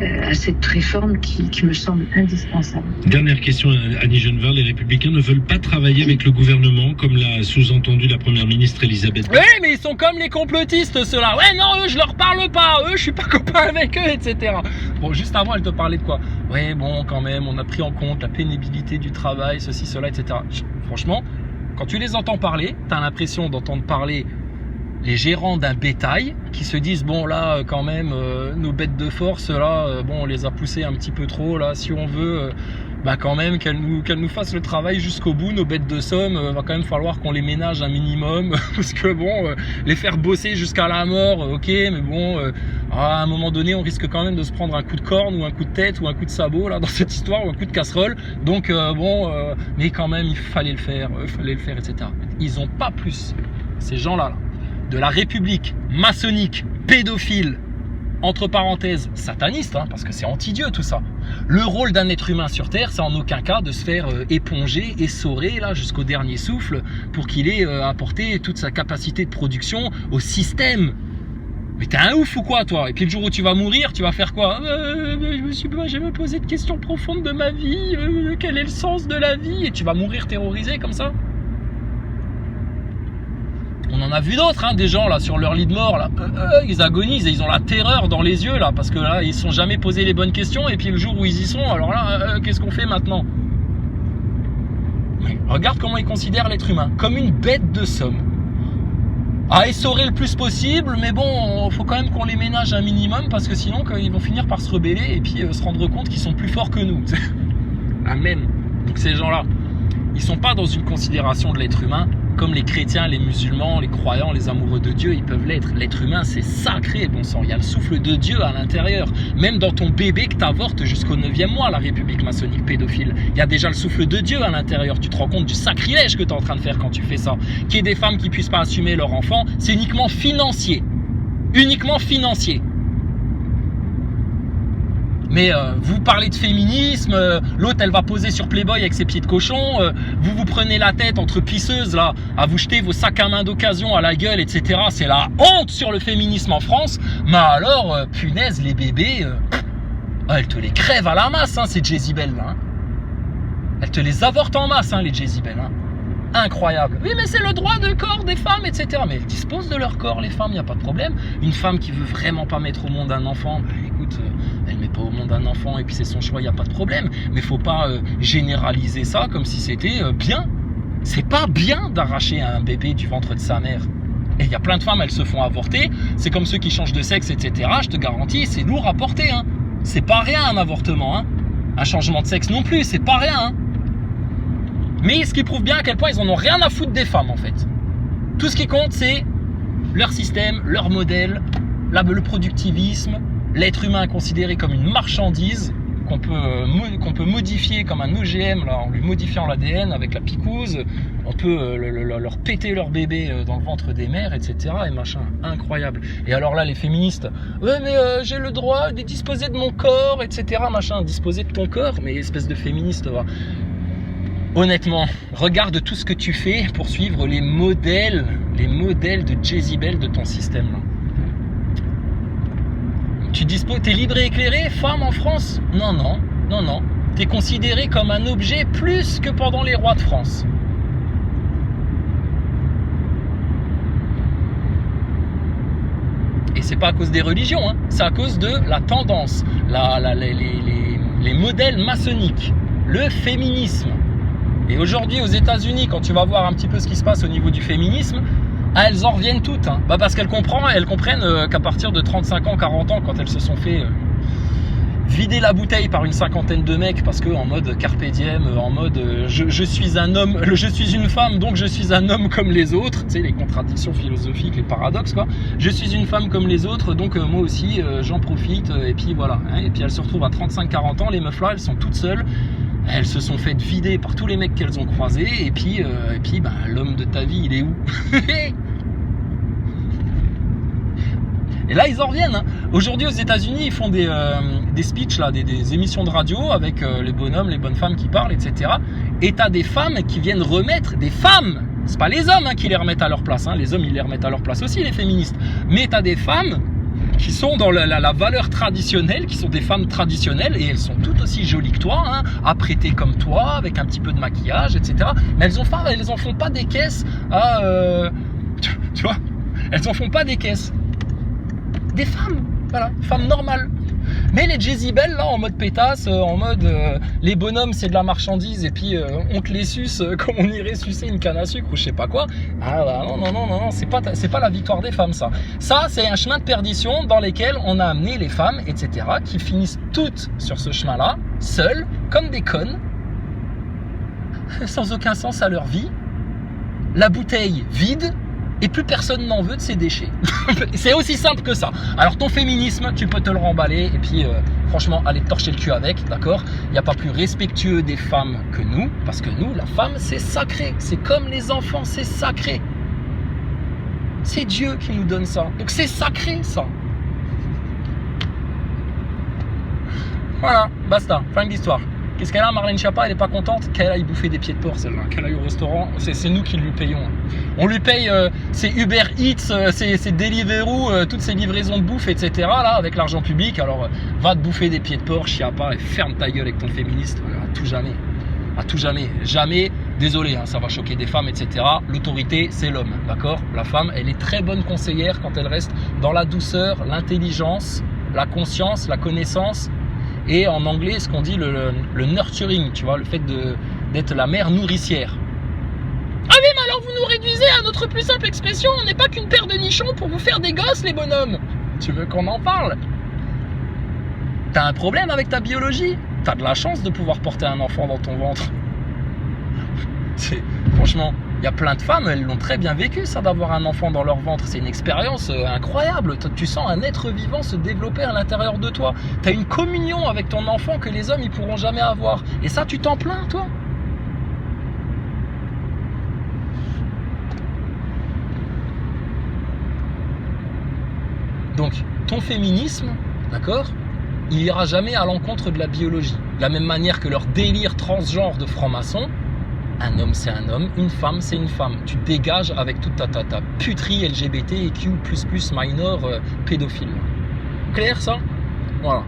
à cette réforme qui me semble indispensable. Dernière question, Annie Genevard. Les Républicains ne veulent pas travailler avec le gouvernement, comme l'a sous-entendu la Première ministre Elisabeth Borne. Ouais, mais ils sont comme les complotistes, ceux-là. Ouais, non, eux, je leur parle pas. Eux, je suis pas copain avec eux, etc. Bon, juste avant, elle te parlait de quoi? Ouais, bon, quand même, on a pris en compte la pénibilité du travail, ceci, cela, etc. Franchement, quand tu les entends parler, t'as l'impression d'entendre parler les gérants d'un bétail qui se disent bon là quand même nos bêtes de force là bon on les a poussées un petit peu trop là, si on veut bah quand même qu'elles nous fassent le travail jusqu'au bout, nos bêtes de somme, va quand même falloir qu'on les ménage un minimum parce que bon les faire bosser jusqu'à la mort, ok, mais bon à un moment donné on risque quand même de se prendre un coup de corne ou un coup de tête ou un coup de sabot là dans cette histoire, ou un coup de casserole, donc mais quand même il fallait le faire, etc. Ils ont pas plus, ces gens là de la République maçonnique, pédophile, entre parenthèses sataniste, hein, parce que c'est anti-Dieu tout ça. Le rôle d'un être humain sur Terre, c'est en aucun cas de se faire éponger, essorer là jusqu'au dernier souffle pour qu'il ait apporté toute sa capacité de production au système. Mais t'es un ouf ou quoi toi? Et puis le jour où tu vas mourir, tu vas faire quoi? Je me suis jamais posé de questions profondes de ma vie, quel est le sens de la vie? Et tu vas mourir terrorisé comme ça? On en a vu d'autres, hein, des gens là sur leur lit de mort, là, ils agonisent et ils ont la terreur dans les yeux là, parce que là ils se sont jamais posé les bonnes questions, et puis le jour où ils y sont, alors là, qu'est-ce qu'on fait maintenant? Mais regarde comment ils considèrent l'être humain, comme une bête de somme. À essorer le plus possible, mais bon, faut quand même qu'on les ménage un minimum, parce que sinon ils vont finir par se rebeller et puis se rendre compte qu'ils sont plus forts que nous. Amen. Donc ces gens-là, ils sont pas dans une considération de l'être humain comme les chrétiens, les musulmans, les croyants, les amoureux de Dieu, ils peuvent l'être. L'être humain, c'est sacré, bon sang. Il y a le souffle de Dieu à l'intérieur. Même dans ton bébé que t'avortes jusqu'au 9e mois, la République maçonnique pédophile, il y a déjà le souffle de Dieu à l'intérieur. Tu te rends compte du sacrilège que tu es en train de faire quand tu fais ça. Qu'il y ait des femmes qui puissent pas assumer leur enfant, c'est uniquement financier. Uniquement financier. Mais vous parlez de féminisme, l'autre elle va poser sur Playboy avec ses pieds de cochon, vous prenez la tête entre pisseuses là, à vous jeter vos sacs à main d'occasion à la gueule, etc. C'est la honte sur le féminisme en France. Mais alors, punaise, les bébés, elle te les crève à la masse, hein, ces Jezebel là. Hein. Elle te les avorte en masse, hein, les Jezebel. Hein. Incroyable. Oui, mais c'est le droit de corps des femmes, etc. Mais elles disposent de leur corps, les femmes, il n'y a pas de problème. Une femme qui veut vraiment pas mettre au monde un enfant, bah, écoute, elle met pas au monde un enfant et puis c'est son choix, il n'y a pas de problème. Mais faut pas généraliser ça comme si c'était bien. C'est pas bien d'arracher un bébé du ventre de sa mère. Et il y a plein de femmes, elles se font avorter. C'est comme ceux qui changent de sexe, etc. Je te garantis, c'est lourd à porter. Hein. C'est pas rien un avortement. Hein. Un changement de sexe non plus, c'est pas rien. Hein. Mais ce qui prouve bien à quel point ils en ont rien à foutre des femmes en fait. Tout ce qui compte c'est leur système, leur modèle, le productivisme, l'être humain considéré comme une marchandise qu'on peut modifier comme un OGM là, en lui modifiant l'ADN avec la picouse. On peut leur péter leur bébé dans le ventre des mères, etc. et machin, incroyable. Et alors là les féministes, ouais mais j'ai le droit de disposer de mon corps, etc. machin, disposer de ton corps, mais espèce de féministe va. Honnêtement, regarde tout ce que tu fais pour suivre les modèles de Jezebel de ton système. Là. T'es libre et éclairé, femme en France? Non. T'es considéré comme un objet plus que pendant les rois de France. Et c'est pas à cause des religions, hein. C'est à cause de la tendance, les modèles maçonniques, le féminisme. Et aujourd'hui aux États-Unis, quand tu vas voir un petit peu ce qui se passe au niveau du féminisme, elles en reviennent toutes. Hein. Bah parce qu'elles comprennent qu'à partir de 35 ans, 40 ans, quand elles se sont fait vider la bouteille par une cinquantaine de mecs, parce que en mode carpe diem, en mode je suis un homme, je suis une femme, donc je suis un homme comme les autres. Tu sais, les contradictions philosophiques, les paradoxes quoi. Je suis une femme comme les autres, donc moi aussi j'en profite. Et puis voilà. Hein. Et puis elles se retrouvent à 35-40 ans, les meufs là, elles sont toutes seules. Elles se sont faites vider par tous les mecs qu'elles ont croisés. Et puis bah, l'homme de ta vie, il est où? Et là, ils en reviennent. Hein. Aujourd'hui, aux États-Unis, ils font des speeches, là, des émissions de radio avec les bonhommes, les bonnes femmes qui parlent, etc. Et t'as des femmes qui viennent remettre, des femmes, c'est pas les hommes hein, qui les remettent à leur place. Hein. Les hommes, ils les remettent à leur place aussi, les féministes. Mais t'as des femmes qui sont dans la valeur traditionnelle, qui sont des femmes traditionnelles, et elles sont tout aussi jolies que toi, hein, apprêtées comme toi, avec un petit peu de maquillage, etc. Mais elles en font pas des caisses à... tu vois, elles en font pas des caisses. Des femmes, voilà, femmes normales. Mais les Jezebel là en mode pétasse, en mode les bonhommes c'est de la marchandise et puis on te les suce comme on irait sucer une canne à sucre ou je sais pas quoi. Ah bah, non, c'est pas la victoire des femmes ça. Ça c'est un chemin de perdition dans lequel on a amené les femmes, etc. qui finissent toutes sur ce chemin là, seules, comme des connes, sans aucun sens à leur vie, la bouteille vide. Et plus personne n'en veut de ces déchets. C'est aussi simple que ça. Alors ton féminisme, tu peux te le remballer et puis franchement, aller te torcher le cul avec, d'accord? Il n'y a pas plus respectueux des femmes que nous, parce que nous, la femme, c'est sacré. C'est comme les enfants, c'est sacré. C'est Dieu qui nous donne ça. Donc c'est sacré, ça. Voilà, basta, fin de l'histoire. Qu'est-ce qu'elle a, Marlène Schiappa? Elle n'est pas contente qu'elle aille bouffer des pieds de porc, celle-là. Qu'elle aille au restaurant. C'est nous qui lui payons. On lui paye ses Uber Eats, ses Deliveroo, toutes ces livraisons de bouffe, etc. là, avec l'argent public. Alors, va te bouffer des pieds de porc, Schiappa, et ferme ta gueule avec ton féministe. À tout jamais. À tout jamais. Jamais. Désolé, hein, ça va choquer des femmes, etc. L'autorité, c'est l'homme, d'accord? La femme, elle est très bonne conseillère quand elle reste dans la douceur, l'intelligence, la conscience, la connaissance. Et en anglais, ce qu'on dit, le nurturing, tu vois, le fait d'être la mère nourricière. Ah oui, mais alors vous nous réduisez à notre plus simple expression, on n'est pas qu'une paire de nichons pour vous faire des gosses, les bonhommes. Tu veux qu'on en parle? T'as un problème avec ta biologie? T'as de la chance de pouvoir porter un enfant dans ton ventre. Franchement, il y a plein de femmes, elles l'ont très bien vécu, ça, d'avoir un enfant dans leur ventre. C'est une expérience incroyable. Tu sens un être vivant se développer à l'intérieur de toi. Tu as une communion avec ton enfant que les hommes, ils pourront jamais avoir. Et ça, tu t'en plains, toi? Donc, ton féminisme, d'accord, il ira jamais à l'encontre de la biologie. De la même manière que leur délire transgenre de franc-maçon, un homme c'est un homme, une femme c'est une femme. Tu dégages avec toute ta puterie LGBT et Q++ minor pédophile. Clair ça? Voilà.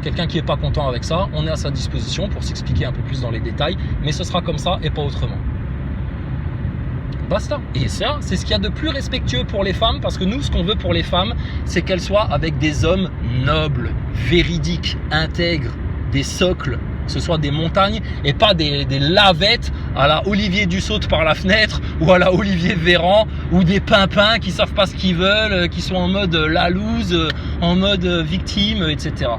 Quelqu'un qui n'est pas content avec ça, on est à sa disposition pour s'expliquer un peu plus dans les détails, mais ce sera comme ça et pas autrement. Basta. Et ça, c'est ce qu'il y a de plus respectueux pour les femmes, parce que nous, ce qu'on veut pour les femmes, c'est qu'elles soient avec des hommes nobles, véridiques, intègres, des socles, que ce soit des montagnes et pas des lavettes à la Olivier Dussault par la fenêtre ou à la Olivier Véran, ou des pimpins qui savent pas ce qu'ils veulent, qui sont en mode la loose, en mode victime, etc.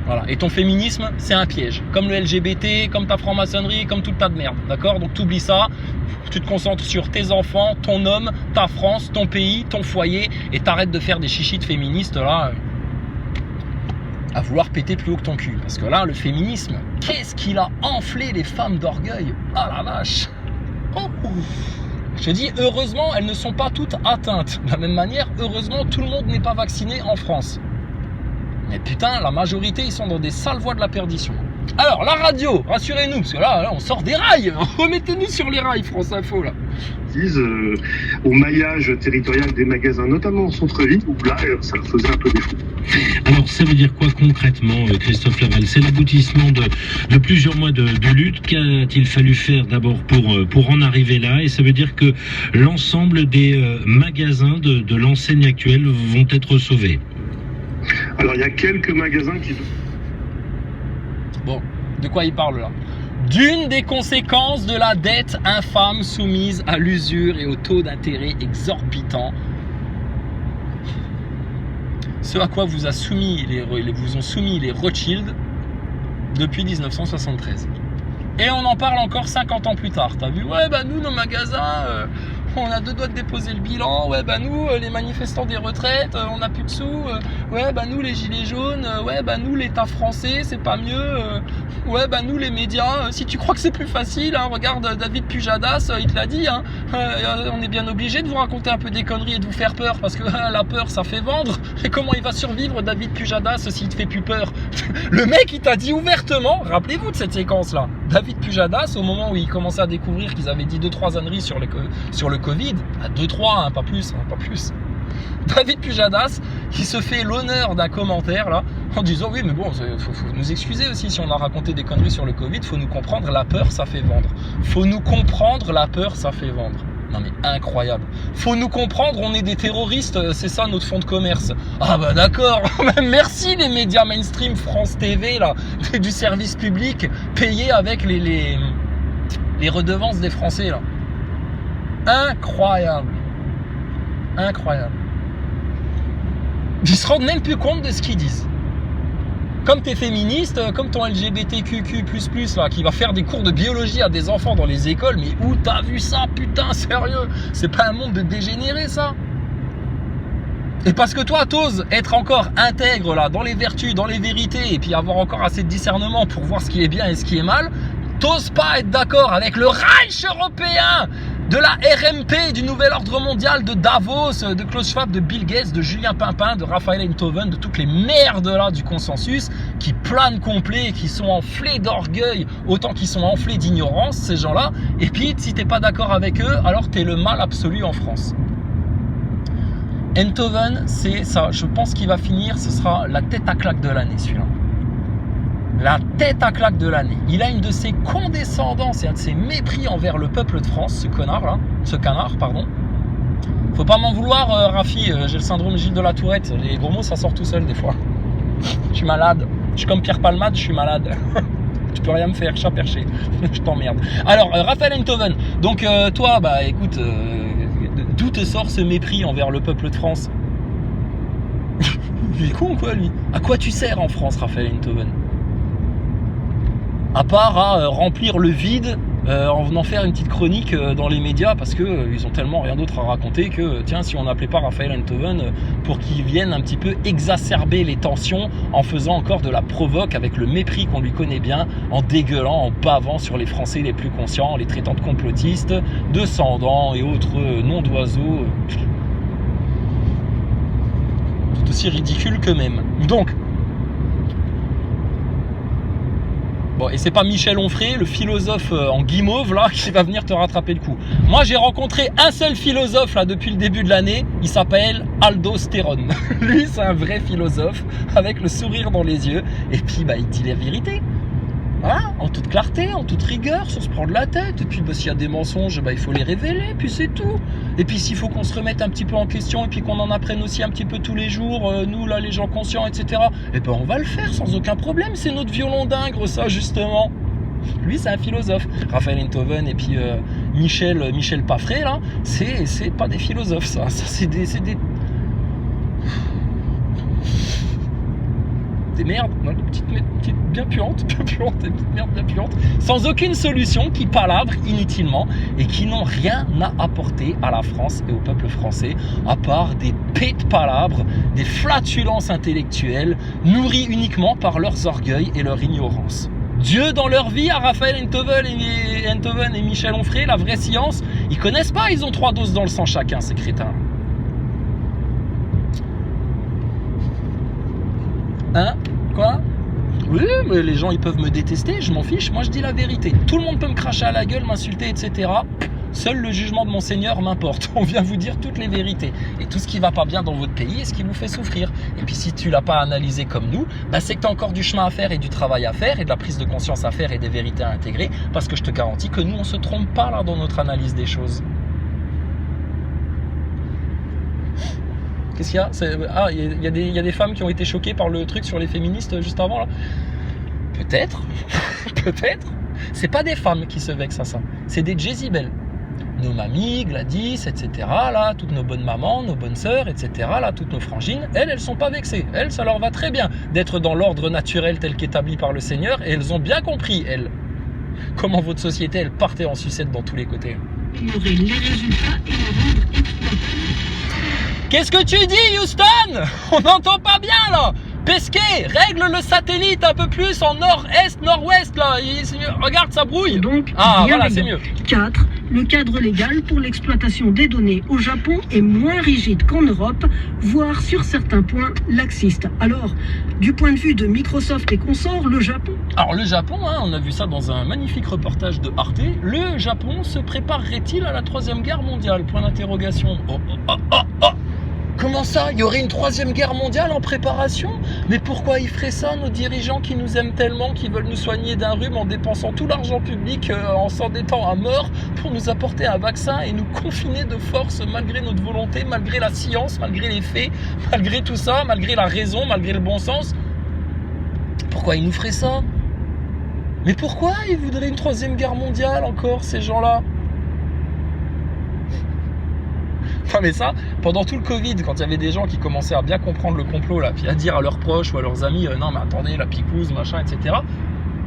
Voilà. Et ton féminisme, c'est un piège. Comme le LGBT, comme ta franc-maçonnerie, comme toute ta de merde. D'accord? Donc t'oublies ça. Tu te concentres sur tes enfants, ton homme, ta France, ton pays, ton foyer, et t'arrêtes de faire des chichites féministes là, à vouloir péter plus haut que ton cul. Parce que là, le féminisme, qu'est-ce qu'il a enflé les femmes d'orgueil? Ah la vache! Oh. Je te dis, heureusement, elles ne sont pas toutes atteintes. De la même manière, heureusement, tout le monde n'est pas vacciné en France. Mais putain, la majorité, ils sont dans des sales voies de la perdition. Alors, la radio, rassurez-nous, parce que là, on sort des rails. Remettez-nous sur les rails, France Info, là. Au maillage territorial des magasins, notamment en centre-ville, où là, ça leur faisait un peu défaut. Alors, ça veut dire quoi concrètement, Christophe Laval? C'est l'aboutissement de plusieurs mois de lutte. Qu'a-t-il fallu faire d'abord pour en arriver là? Et ça veut dire que l'ensemble des magasins de l'enseigne actuelle vont être sauvés. Alors, il y a quelques magasins qui... Bon, de quoi il parle là? D'une des conséquences de la dette infâme soumise à l'usure et au taux d'intérêt exorbitant. Ce à quoi vous ont soumis les Rothschild depuis 1973. Et on en parle encore 50 ans plus tard. T'as vu? Ouais, bah nous, nos magasins, on a 2 doigts de déposer le bilan. Ouais, bah nous, les manifestants des retraites, on n'a plus de sous. Ouais, bah nous, les gilets jaunes. Ouais, bah nous, l'État français, c'est pas mieux. Ouais, bah nous, les médias, si tu crois que c'est plus facile, hein, regarde David Pujadas, il te l'a dit. Hein, on est bien obligé de vous raconter un peu des conneries et de vous faire peur, parce que la peur, ça fait vendre. Et comment il va survivre, David Pujadas, s'il te fait plus peur? Le mec, il t'a dit ouvertement, rappelez-vous de cette séquence-là. David Pujadas, au moment où il commençait à découvrir qu'ils avaient dit 2-3 âneries sur le Covid, à 2-3, hein, pas plus, David Pujadas, qui se fait l'honneur d'un commentaire là, en disant oui mais bon, faut nous excuser aussi si on a raconté des conneries sur le Covid, faut nous comprendre, la peur ça fait vendre. Faut nous comprendre, la peur ça fait vendre. Non mais incroyable. Faut nous comprendre, on est des terroristes, c'est ça notre fond de commerce. Ah bah d'accord, merci les médias mainstream, France TV là, du service public, payés avec les redevances des Français là. Incroyable. Incroyable. Ils se rendent même plus compte de ce qu'ils disent. Comme t'es féministe, comme ton LGBTQQ++, là, qui va faire des cours de biologie à des enfants dans les écoles, mais où t'as vu ça, putain, sérieux? C'est pas un monde de dégénérés, ça? Et parce que toi, t'oses être encore intègre, là, dans les vertus, dans les vérités, et puis avoir encore assez de discernement pour voir ce qui est bien et ce qui est mal, t'oses pas être d'accord avec le Reich européen, de la RMP, du Nouvel Ordre Mondial, de Davos, de Klaus Schwab, de Bill Gates, de Julien Pimpin, de Raphaël Enthoven, de toutes les merdes là du consensus qui planent complet, qui sont enflés d'orgueil autant qu'ils sont enflés d'ignorance, ces gens-là. Et puis, si t'es pas d'accord avec eux, alors t'es le mal absolu en France. Enthoven, c'est ça. Je pense qu'il va finir, ce sera la tête à claque de l'année, celui-là. La tête à claque de l'année. Il a une de ses condescendances et un de ses mépris envers le peuple de France, ce canard. Faut pas m'en vouloir, Rafi, j'ai le syndrome Gilles de la Tourette. Les gros mots, ça sort tout seul des fois. Je suis malade. Je suis comme Pierre Palmade, je suis malade. Tu peux rien me faire, chat perché. Je t'emmerde. Alors, Raphaël Enthoven. Donc, toi, bah écoute, d'où te sort ce mépris envers le peuple de France? Il est con, quoi, lui? À quoi tu sers en France, Raphaël Enthoven? À part à remplir le vide en venant faire une petite chronique dans les médias parce que ils ont tellement rien d'autre à raconter que tiens, si on n'appelait pas Raphaël Enthoven pour qu'il vienne un petit peu exacerber les tensions en faisant encore de la provoque avec le mépris qu'on lui connaît bien, en dégueulant, en bavant sur les Français les plus conscients, les traitant de complotistes, de sans-dents et autres noms d'oiseaux tout aussi ridicules qu'eux-mêmes. Donc bon, et c'est pas Michel Onfray, le philosophe en guimauve là, qui va venir te rattraper le coup. Moi, j'ai rencontré un seul philosophe là depuis le début de l'année. Il s'appelle Aldo Stéron. Lui, c'est un vrai philosophe avec le sourire dans les yeux. Et puis, bah, il dit la vérité. Voilà, en toute clarté, en toute rigueur, sans se prendre la tête. Et puis, bah, s'il y a des mensonges, bah, il faut les révéler. Puis c'est tout. Et puis, s'il faut qu'on se remette un petit peu en question et puis qu'on en apprenne aussi un petit peu tous les jours, nous là, les gens conscients, etc. Et ben, on va le faire sans aucun problème. C'est notre violon d'ingre, ça, justement. Lui, c'est un philosophe. Raphaël Enthoven et puis Michel Paffray, là, c'est pas des philosophes, ça. Ça, c'est des merdes, des petites bien puantes, des petites merdes bien puantes, sans aucune solution, qui palabrent inutilement et qui n'ont rien à apporter à la France et au peuple français, à part des pets de palabres, des flatulences intellectuelles, nourries uniquement par leurs orgueils et leur ignorance. Dieu dans leur vie à Raphaël Enthoven et Michel Onfray, la vraie science, ils connaissent pas, ils ont 3 doses dans le sang chacun, ces crétins. Hein? Quoi? Oui, mais les gens ils peuvent me détester, je m'en fiche, moi je dis la vérité. Tout le monde peut me cracher à la gueule, m'insulter, etc. Seul le jugement de mon Seigneur m'importe. On vient vous dire toutes les vérités. Et tout ce qui va pas bien dans votre pays et ce qui vous fait souffrir. Et puis si tu l'as pas analysé comme nous, bah c'est que tu as encore du chemin à faire et du travail à faire et de la prise de conscience à faire et des vérités à intégrer. Parce que je te garantis que nous on se trompe pas là dans notre analyse des choses. Qu'est-ce qu'il y a? Ah, il y a des femmes qui ont été choquées par le truc sur les féministes juste avant là. Peut-être, peut-être. C'est pas des femmes qui se vexent à ça. C'est des Jézibel. Nos mamies, Gladys, etc. Là, toutes nos bonnes mamans, nos bonnes sœurs, etc. Là, toutes nos frangines, elles sont pas vexées. Elles, ça leur va très bien d'être dans l'ordre naturel tel qu'établi par le Seigneur. Et elles ont bien compris, elles, comment votre société, elle partait en sucette dans tous les côtés. Ignorer les résultats et les rendre exploitables. Qu'est-ce que tu dis, Houston? On n'entend pas bien, là. Pesquet, règle le satellite un peu plus en nord-est, nord-ouest, là. Regarde, ça brouille. Donc, ah, voilà, c'est mieux. 4. Le cadre légal pour l'exploitation des données au Japon est moins rigide qu'en Europe, voire sur certains points laxiste. Alors, du point de vue de Microsoft et consorts, le Japon... Alors, le Japon, hein, on a vu ça dans un magnifique reportage de Arte. Le Japon se préparerait-il à la 3e guerre mondiale? Point d'interrogation. Oh, oh, oh, oh, oh. Comment ça? Il y aurait une 3e guerre mondiale en préparation? Mais pourquoi ils feraient ça, nos dirigeants qui nous aiment tellement, qui veulent nous soigner d'un rhume en dépensant tout l'argent public, en s'endettant à mort pour nous apporter un vaccin et nous confiner de force malgré notre volonté, malgré la science, malgré les faits, malgré tout ça, malgré la raison, malgré le bon sens? Pourquoi ils nous feraient ça? Mais pourquoi ils voudraient une 3e guerre mondiale encore, ces gens-là? Non mais ça, pendant tout le Covid, quand il y avait des gens qui commençaient à bien comprendre le complot, là, puis à dire à leurs proches ou à leurs amis, non mais attendez, la picouse, machin, etc.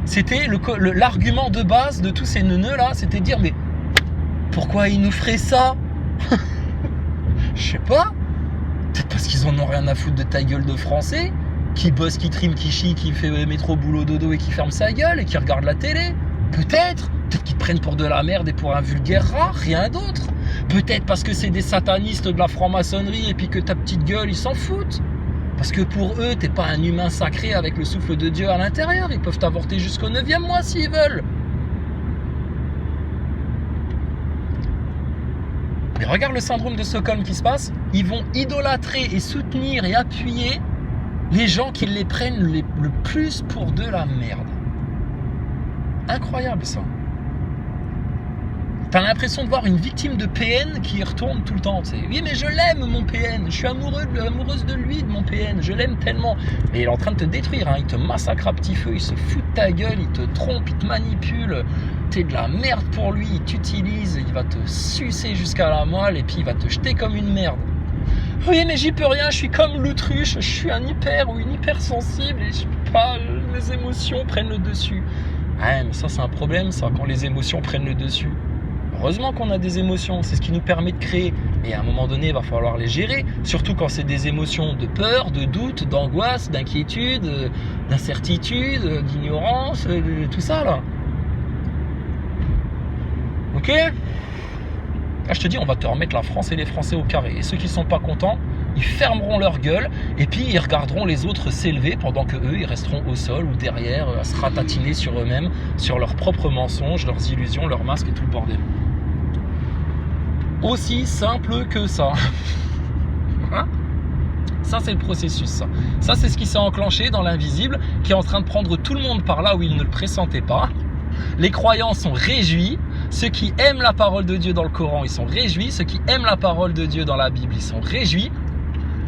C'était l'argument de base de tous ces neuneux là, c'était de dire, mais pourquoi ils nous feraient ça? Je sais pas, peut-être parce qu'ils en ont rien à foutre de ta gueule de français, qui bosse, qui trime, qui chie, qui fait métro, boulot, dodo et qui ferme sa gueule et qui regarde la télé. Peut-être qu'ils te prennent pour de la merde et pour un vulgaire rat, rien d'autre. Peut-être parce que c'est des satanistes de la franc-maçonnerie et puis que ta petite gueule, ils s'en foutent. Parce que pour eux, t'es pas un humain sacré avec le souffle de Dieu à l'intérieur. Ils peuvent t'avorter jusqu'au 9e mois s'ils veulent. Mais regarde le syndrome de Stockholm qui se passe. Ils vont idolâtrer et soutenir et appuyer les gens qui les prennent le plus pour de la merde. Incroyable ça. T'as l'impression de voir une victime de PN qui y retourne tout le temps. Tu sais. Oui, mais je l'aime mon PN. Je suis amoureuse de lui, de mon PN. Je l'aime tellement. Mais il est en train de te détruire. Hein. Il te massacre à petit feu. Il se fout de ta gueule. Il te trompe. Il te manipule. T'es de la merde pour lui. Il t'utilise. Il va te sucer jusqu'à la moelle. Et puis il va te jeter comme une merde. Oui, mais j'y peux rien. Je suis comme l'autruche. Je suis un hyper ou une hypersensible. Et je peux pas. Les émotions prennent le dessus. Ouais, mais ça, c'est un problème, ça, quand les émotions prennent le dessus. Heureusement qu'on a des émotions, c'est ce qui nous permet de créer. Et à un moment donné, il va falloir les gérer, surtout quand c'est des émotions de peur, de doute, d'angoisse, d'inquiétude, d'incertitude, d'ignorance, tout ça, là. Ok ? Là, je te dis, on va te remettre la France et les Français au carré. Et ceux qui ne sont pas contents, ils fermeront leur gueule et puis ils regarderont les autres s'élever pendant que eux, ils resteront au sol ou derrière à se ratatiner sur eux-mêmes, sur leurs propres mensonges, leurs illusions, leurs masques et tout le bordel. Aussi simple que ça. Hein ? Ça, c'est le processus, ça. Ça, c'est ce qui s'est enclenché dans l'invisible, qui est en train de prendre tout le monde par là où il ne le pressentait pas. Les croyants sont réjouis. Ceux qui aiment la parole de Dieu dans le Coran, ils sont réjouis. Ceux qui aiment la parole de Dieu dans la Bible, ils sont réjouis.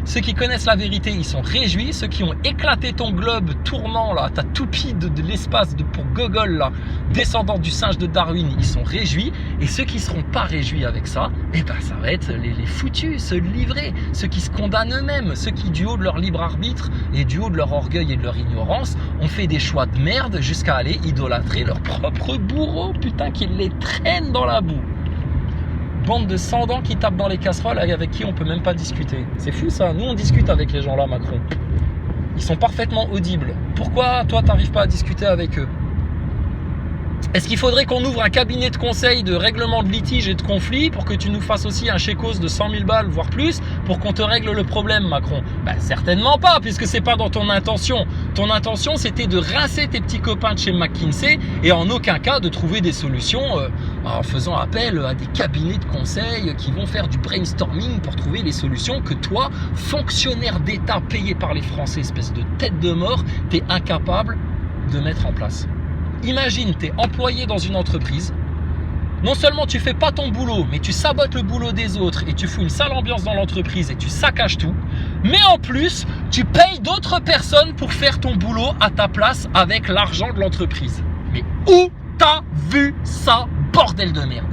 Ceux qui connaissent la vérité, ils sont réjouis. Ceux qui ont éclaté ton globe tournant, là, ta toupie de l'espace pour Gogol, là, descendant du singe de Darwin, ils sont réjouis. Et ceux qui ne seront pas réjouis avec ça, eh ben, ça va être les foutus, ceux livrés, ceux qui se condamnent eux-mêmes, ceux qui, du haut de leur libre arbitre et du haut de leur orgueil et de leur ignorance, ont fait des choix de merde jusqu'à aller idolâtrer leur propre bourreau, putain, qu'ils les traînent dans la boue. Bande de sans-dents qui tapent dans les casseroles avec qui on peut même pas discuter. C'est fou ça, nous on discute avec les gens là, Macron. Ils sont parfaitement audibles. Pourquoi toi t'arrives pas à discuter avec eux? Est-ce qu'il faudrait qu'on ouvre un cabinet de conseil de règlement de litige et de conflit pour que tu nous fasses aussi un chécos de 100 000 balles, voire plus, pour qu'on te règle le problème, Macron? Ben, certainement pas, puisque c'est pas dans ton intention. Ton intention, c'était de rincer tes petits copains de chez McKinsey et en aucun cas de trouver des solutions en faisant appel à des cabinets de conseil qui vont faire du brainstorming pour trouver les solutions que toi, fonctionnaire d'État payé par les Français, espèce de tête de mort, t'es incapable de mettre en place. Imagine, tu es employé dans une entreprise. Non seulement tu fais pas ton boulot, mais tu sabotes le boulot des autres et tu fous une sale ambiance dans l'entreprise et tu saccages tout. Mais en plus, tu payes d'autres personnes pour faire ton boulot à ta place avec l'argent de l'entreprise. Mais où t'as vu ça, bordel de merde?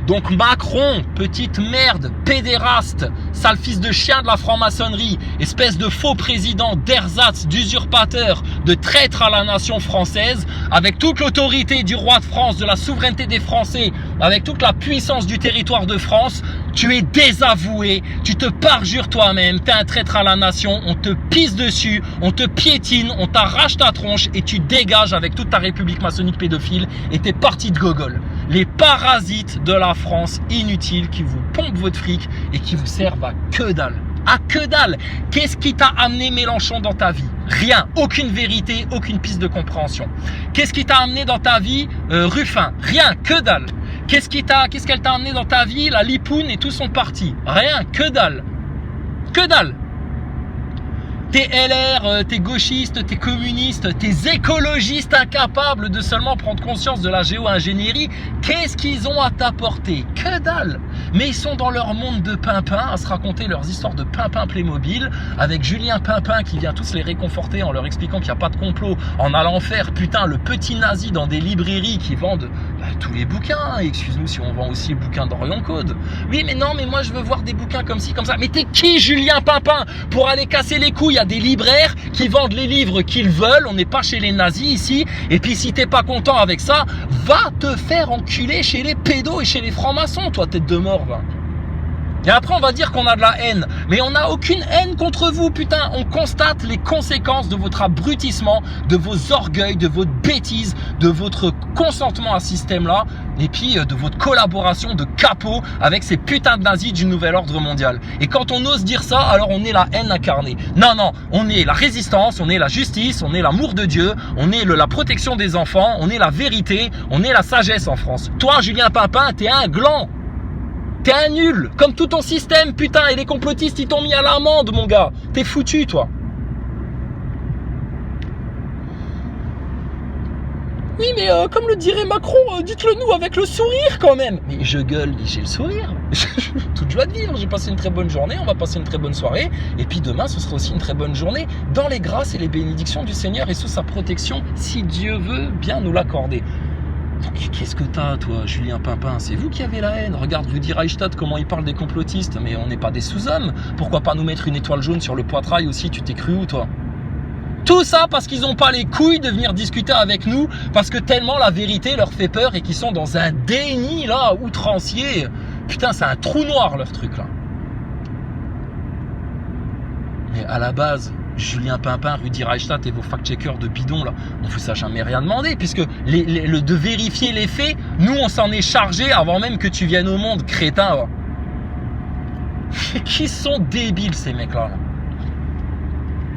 Donc Macron, petite merde, pédéraste, sale fils de chien de la franc-maçonnerie, espèce de faux président d'ersatz, d'usurpateur, de traître à la nation française, avec toute l'autorité du roi de France, de la souveraineté des Français, avec toute la puissance du territoire de France, tu es désavoué, tu te parjures toi-même, tu es un traître à la nation, on te pisse dessus, on te piétine, on t'arrache ta tronche et tu dégages avec toute ta république maçonnique pédophile et t'es parti de gogol. Les parasites de la France inutiles qui vous pompent votre fric et qui vous servent à que dalle. À que dalle. Qu'est-ce qui t'a amené Mélenchon dans ta vie? Rien. Aucune vérité, aucune piste de compréhension. Qu'est-ce qui t'a amené dans ta vie Ruffin? Rien. Que dalle. Qu'est-ce qu'elle t'a amené dans ta vie la Lipoune et tout son parti? Rien. Que dalle. Que dalle. T'es LR, t'es gauchiste, t'es communiste, t'es écologiste incapables de seulement prendre conscience de la géo-ingénierie. Qu'est-ce qu'ils ont à t'apporter? Que dalle. Mais ils sont dans leur monde de pimpin à se raconter leurs histoires de pimpin Playmobil avec Julien Pimpin qui vient tous les réconforter en leur expliquant qu'il n'y a pas de complot, en allant faire putain le petit nazi dans des librairies qui vendent tous les bouquins. Excuse-nous si on vend aussi le bouquin d'Orion Code. Oui mais non mais moi je veux voir des bouquins comme ci comme ça. Mais t'es qui Julien Pimpin pour aller casser les couilles à des libraires qui vendent les livres qu'ils veulent? On n'est pas chez les nazis ici. Et puis si t'es pas content avec ça, va te faire enculer chez les pédos et chez les francs-maçons, toi tête de mort va. Et après on va dire qu'on a de la haine, mais on n'a aucune haine contre vous, putain. On constate les conséquences de votre abrutissement, de vos orgueils, de votre bêtise, de votre consentement à ce système-là, et puis de votre collaboration de capot avec ces putains de nazis du nouvel ordre mondial. Et quand on ose dire ça, alors on est la haine incarnée. Non, non, on est la résistance, on est la justice, on est l'amour de Dieu, on est la protection des enfants, on est la vérité, on est la sagesse en France. Toi, Julien Pimpin, t'es un gland. T'es un nul, comme tout ton système, putain, et les complotistes, ils t'ont mis à l'amende, mon gars. T'es foutu, toi. Oui, mais comme le dirait Macron, dites-le nous avec le sourire, quand même. Mais je gueule, j'ai le sourire. Toute joie de vivre, j'ai passé une très bonne journée, on va passer une très bonne soirée. Et puis demain, ce sera aussi une très bonne journée, dans les grâces et les bénédictions du Seigneur et sous sa protection, si Dieu veut bien nous l'accorder. Donc qu'est-ce que t'as, toi, Julien Pimpin? C'est vous qui avez la haine. Regarde Rudi Reichstadt, comment il parle des complotistes. Mais on n'est pas des sous-hommes. Pourquoi pas nous mettre une étoile jaune sur le poitrail aussi? Tu t'es cru où, toi? Tout ça parce qu'ils n'ont pas les couilles de venir discuter avec nous, parce que tellement la vérité leur fait peur et qu'ils sont dans un déni, là, outrancier. Putain, c'est un trou noir, leur truc, là. Mais à la base, Julien Pimpin, Rudi Reichstadt et vos fact-checkers de bidon, là, on vous a jamais rien demandé, puisque de vérifier les faits, nous, on s'en est chargé avant même que tu viennes au monde, crétin. Là. Qui sont débiles, ces mecs-là, là.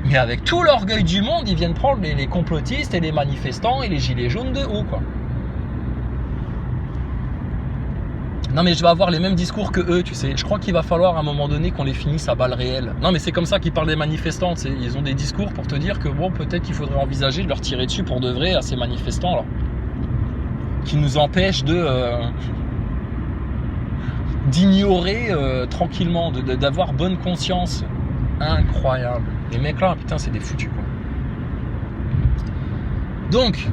Mais avec tout l'orgueil du monde, ils viennent prendre les complotistes et les manifestants et les gilets jaunes de haut, quoi. Non mais je vais avoir les mêmes discours que eux, tu sais. Je crois qu'il va falloir à un moment donné qu'on les finisse à balles réelles. Non mais c'est comme ça qu'ils parlent des manifestants, tu sais. Ils ont des discours pour te dire que bon, peut-être qu'il faudrait envisager de leur tirer dessus pour de vrai à ces manifestants là. Qui nous empêchent d'ignorer tranquillement, d'avoir bonne conscience. Incroyable. Les mecs là, putain, c'est des foutus quoi. Donc,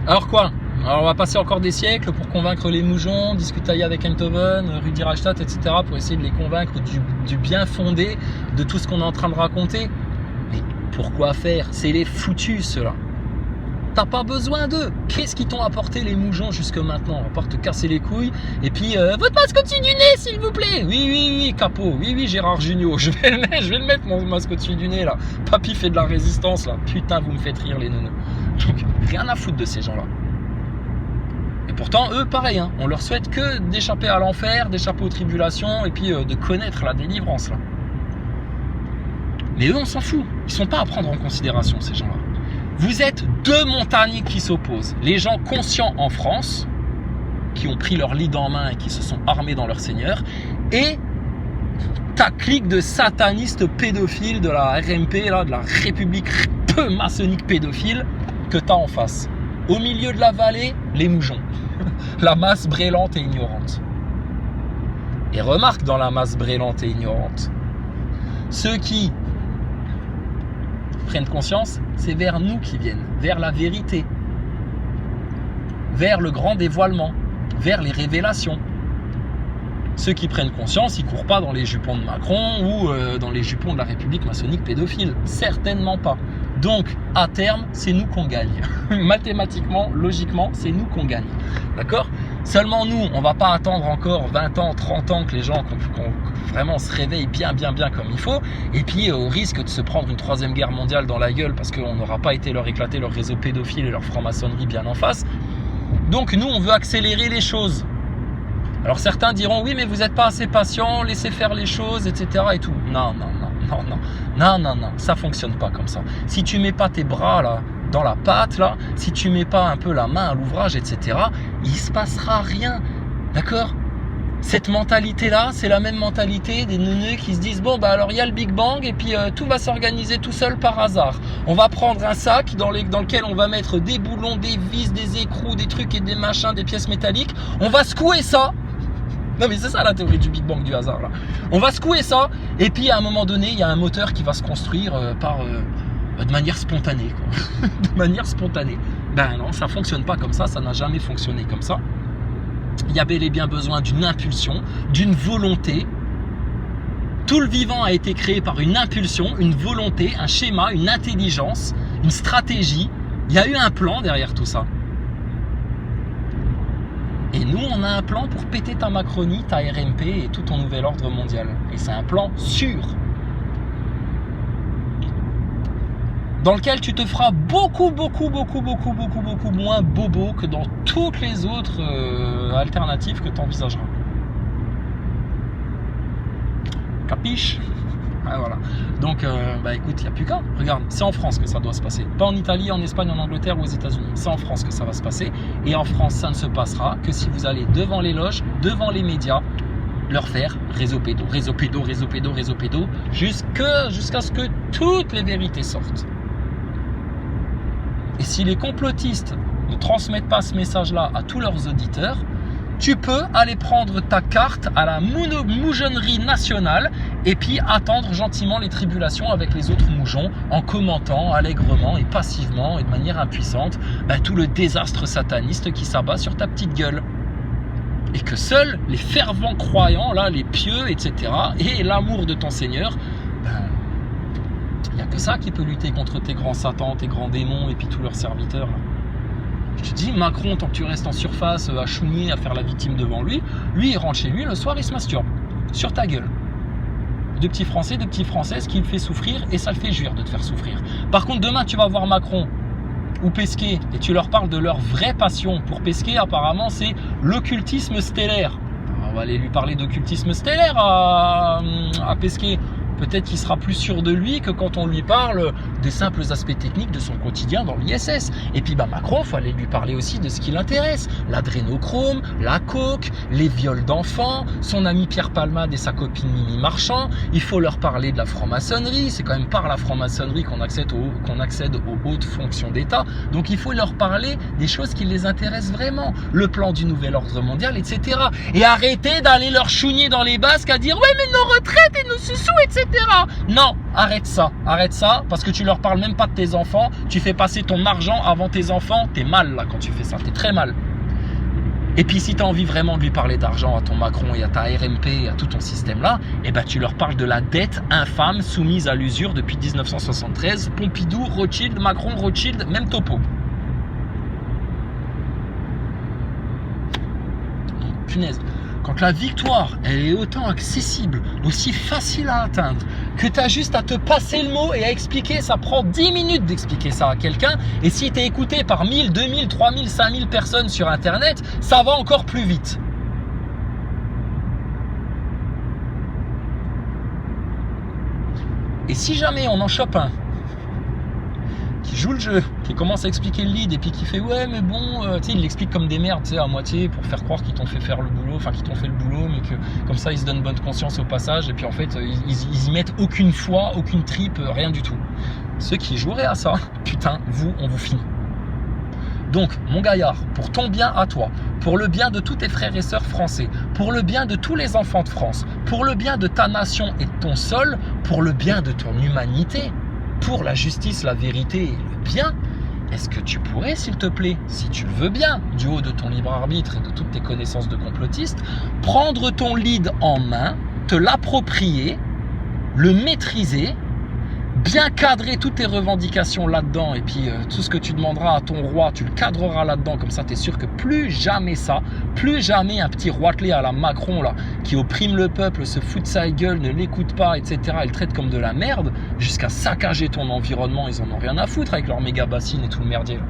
alors quoi? Alors on va passer encore des siècles pour convaincre les moujons, discuter avec Enthoven, Rudi Reichstadt, etc. pour essayer de les convaincre du bien fondé de tout ce qu'on est en train de raconter. Mais pourquoi faire? C'est les foutus ceux-là. T'as pas besoin d'eux. Qu'est-ce qu'ils t'ont apporté les moujons jusque maintenant? À part te casser les couilles et puis votre mascotte du nez s'il vous plaît. Oui capot. Oui Gérard Jugnot. Je vais le mettre mon mascotte du nez là. Papy fait de la résistance là. Putain vous me faites rire les neuneux. Donc rien à foutre de ces gens là. Et pourtant, eux, pareil, hein, on leur souhaite que d'échapper à l'enfer, d'échapper aux tribulations et puis de connaître la délivrance. Là. Mais eux, on s'en fout. Ils ne sont pas à prendre en considération, ces gens-là. Vous êtes deux montagnes qui s'opposent. Les gens conscients en France, qui ont pris leur lead en main et qui se sont armés dans leur Seigneur, et ta clique de satanistes pédophiles de la RMP, là, de la République peu maçonnique pédophile, que tu as en face. Au milieu de la vallée, les moujons. La masse brêlante et ignorante. Et remarque dans la masse brêlante et ignorante, ceux qui prennent conscience, c'est vers nous qu'ils viennent, vers la vérité, vers le grand dévoilement, vers les révélations. Ceux qui prennent conscience, ils ne courent pas dans les jupons de Macron ou dans les jupons de la République maçonnique pédophile. Certainement pas. Donc, à terme, c'est nous qu'on gagne. Mathématiquement, logiquement, c'est nous qu'on gagne. D'accord? Seulement nous, on ne va pas attendre encore 20 ans, 30 ans que les gens vraiment se réveillent bien comme il faut. Et puis, au risque de se prendre une 3e guerre mondiale dans la gueule parce qu'on n'aura pas été leur éclater leur réseau pédophile et leur franc-maçonnerie bien en face. Donc, nous, on veut accélérer les choses. Alors, certains diront, oui, mais vous n'êtes pas assez patient, laissez faire les choses, etc. et tout. Non, ça fonctionne pas comme ça. Si tu mets pas tes bras là dans la pâte là, si tu mets pas un peu la main à l'ouvrage, etc., il se passera rien, d'accord? Cette mentalité-là, c'est la même mentalité des neuneux qui se disent bon bah alors il y a le Big Bang et puis tout va s'organiser tout seul par hasard. On va prendre un sac dans lequel on va mettre des boulons, des vis, des écrous, des trucs et des machins, des pièces métalliques. On va secouer ça. Non mais c'est ça la théorie du Big Bang du hasard là. On va secouer ça et puis à un moment donné il y a un moteur qui va se construire de manière spontanée quoi. De manière spontanée. Ben non, ça fonctionne pas comme ça n'a jamais fonctionné comme ça. Il y a bel et bien besoin d'une impulsion, d'une volonté. Tout le vivant a été créé par une impulsion, une volonté, un schéma, une intelligence, une stratégie. Il y a eu un plan derrière tout ça. Et nous, on a un plan pour péter ta Macronie, ta RMP et tout ton nouvel ordre mondial. Et c'est un plan sûr. Dans lequel tu te feras beaucoup moins bobo que dans toutes les autres alternatives que tu envisageras. Capiche? Ah, voilà. Donc, écoute, il n'y a plus qu'à. Regarde, c'est en France que ça doit se passer. Pas en Italie, en Espagne, en Angleterre ou aux États-Unis. C'est en France que ça va se passer. Et en France, ça ne se passera que si vous allez devant les loges, devant les médias, leur faire réseau pédo, jusqu'à ce que toutes les vérités sortent. Et si les complotistes ne transmettent pas ce message-là à tous leurs auditeurs, tu peux aller prendre ta carte à la moujonnerie nationale et puis attendre gentiment les tribulations avec les autres moujons en commentant allègrement et passivement et de manière impuissante tout le désastre sataniste qui s'abat sur ta petite gueule. Et que seuls les fervents croyants, là, les pieux, etc., et l'amour de ton Seigneur, il n'y a que ça qui peut lutter contre tes grands satans, tes grands démons et puis tous leurs serviteurs. Là. Je te dis, Macron, tant que tu restes en surface à chougner, à faire la victime devant lui, il rentre chez lui, le soir, il se masturbe. Sur ta gueule. De petits Français, de petites Françaises qui le fait souffrir et ça le fait jouir de te faire souffrir. Par contre, demain, tu vas voir Macron ou Pesquet et tu leur parles de leur vraie passion. Pour Pesquet, apparemment, c'est l'occultisme stellaire. On va aller lui parler d'occultisme stellaire à Pesquet. Peut-être qu'il sera plus sûr de lui que quand on lui parle des simples aspects techniques de son quotidien dans l'ISS. Et puis Macron, il faut aller lui parler aussi de ce qui l'intéresse. L'adrénochrome, la coke, les viols d'enfants, son ami Pierre Palmade et sa copine Mimi Marchand. Il faut leur parler de la franc-maçonnerie. C'est quand même par la franc-maçonnerie qu'on accède aux hautes fonctions d'État. Donc il faut leur parler des choses qui les intéressent vraiment. Le plan du nouvel ordre mondial, etc. Et arrêtez d'aller leur chougner dans les basques à dire « Ouais, mais nos retraites et nos sous-sous, etc. » Non, arrête ça, parce que tu leur parles même pas de tes enfants, tu fais passer ton argent avant tes enfants, t'es mal là quand tu fais ça, t'es très mal. Et puis si tu as envie vraiment de lui parler d'argent à ton Macron et à ta RMP et à tout ton système là, tu leur parles de la dette infâme soumise à l'usure depuis 1973, Pompidou, Rothschild, Macron, Rothschild, même topo. Punaise. Quand la victoire, elle est autant accessible, aussi facile à atteindre, que tu as juste à te passer le mot et à expliquer, ça prend 10 minutes d'expliquer ça à quelqu'un, et si tu es écouté par 1000, 2000, 3000, 5000 personnes sur Internet, ça va encore plus vite. Et si jamais on en chope un qui joue le jeu, qui commence à expliquer le lead et puis qui fait ouais mais bon, tu sais, il l'explique comme des merdes, tu sais, à moitié pour faire croire qu'ils t'ont fait faire le boulot, enfin qu'ils t'ont fait le boulot, mais que comme ça ils se donnent bonne conscience au passage et puis en fait ils y mettent aucune foi, aucune tripe, rien du tout. Ceux qui joueraient à ça, putain, on vous finit. Donc, mon gaillard, pour ton bien à toi, pour le bien de tous tes frères et sœurs français, pour le bien de tous les enfants de France, pour le bien de ta nation et de ton sol, pour le bien de ton humanité, pour la justice, la vérité et le bien, est-ce que tu pourrais, s'il te plaît, si tu le veux bien, du haut de ton libre arbitre et de toutes tes connaissances de complotiste, prendre ton lead en main, te l'approprier, le maîtriser, bien cadrer toutes tes revendications là-dedans et puis tout ce que tu demanderas à ton roi, tu le cadreras là-dedans, comme ça tu es sûr que plus jamais ça, plus jamais un petit roitelet à la Macron là, qui opprime le peuple, se fout de sa gueule, ne l'écoute pas, etc. et le traite comme de la merde, jusqu'à saccager ton environnement, ils en ont rien à foutre avec leur méga bassine et tout le merdier là.